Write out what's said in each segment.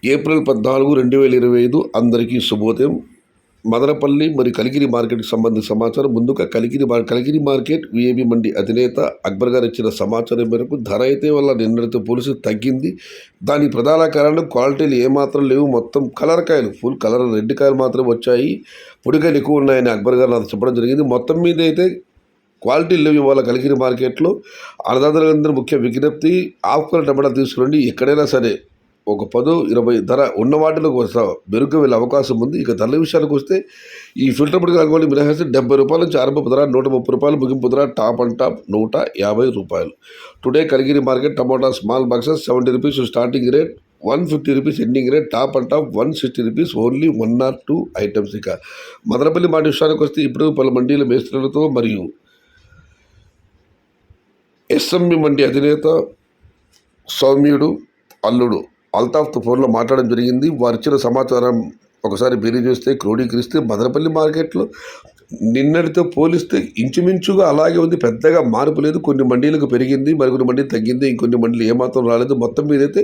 April 14, 2025 అందరికీ శుభోదయం. మదనపల్లి మరియు కలికిరి మార్కెట్కి సంబంధించిన సమాచారం. ముందుగా కలికిరి మార్కెట్ విఏబి మండి అధినేత అక్బర్ గారు ఇచ్చిన సమాచారం మేరకు ధర అయితే వల్ల నిన్నటితో పోలిసి తగ్గింది. దానికి ప్రధాన కారణం క్వాలిటీలు ఏమాత్రం లేవు. మొత్తం కలర్ కాయలు, ఫుల్ కలర్ రెడ్ కాయలు మాత్రం వచ్చాయి. పొడికాయలు ఎక్కువ ఉన్నాయని అక్బర్ గారు నాకు చెప్పడం జరిగింది. మొత్తం మీద అయితే క్వాలిటీ లేవు ఇవాళ కలికిరి మార్కెట్లో. అన్నదాతలందరూ ముఖ్య విజ్ఞప్తి, హాఫ్ కిలో టమాటా తీసుకురండి. ఎక్కడైనా సరే ఒక 10, 20 ధర ఉన్న వాటిలో మెరుగ్గా వెళ్ళే అవకాశం ఉంది. ఇక ధరల విషయానికి వస్తే ఈ ఫిల్టర్ పొడి రంగోలి మినహాయిస్తే ₹70 నుంచి ఆరంభపు ధర ₹130, ముగింపు ధర top and top ₹150. Today Kaligiri market tomato small boxes ₹70 starting rate, ₹150 ending rate, top and top ₹160 only 1 or 2 items. ఇక మదనపల్లి మాట విషయానికి వస్తే ఇప్పుడు పలు మండీల మేస్త్రులతో మరియు ఎస్ఎంబి మండి అధినేత సౌమ్యుడు అల్లుడు అల్తాఫ్తో ఫోన్లో మాట్లాడడం జరిగింది. వారిచ్చిన సమాచారం ఒకసారి బేరీ చేస్తే క్రోడీకరిస్తే మదనపల్లి మార్కెట్లో నిన్నటితో పోలిస్తే ఇంచుమించుగా అలాగే ఉంది. పెద్దగా మార్పు లేదు. కొన్ని మండీలకు పెరిగింది, మరికొన్ని మండీలు తగ్గింది, ఇంకొన్ని మండీలు ఏమాత్రం రాలేదు. మొత్తం మీద అయితే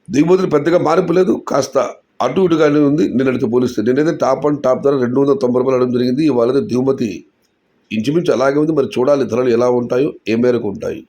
దిగుమతులు పెద్దగా మార్పు లేదు, కాస్త అటు ఇటుగానే ఉంది నిన్నటితో పోలిస్తే. నేనైతే టాప్ అండ్ టాప్ ధర ₹290 అడగడం జరిగింది. ఇవాళ దిగుమతి ఇంచుమించు అలాగే ఉంది. మరి చూడాలి ధరలు ఎలా ఉంటాయో, ఏ మేరకు ఉంటాయి.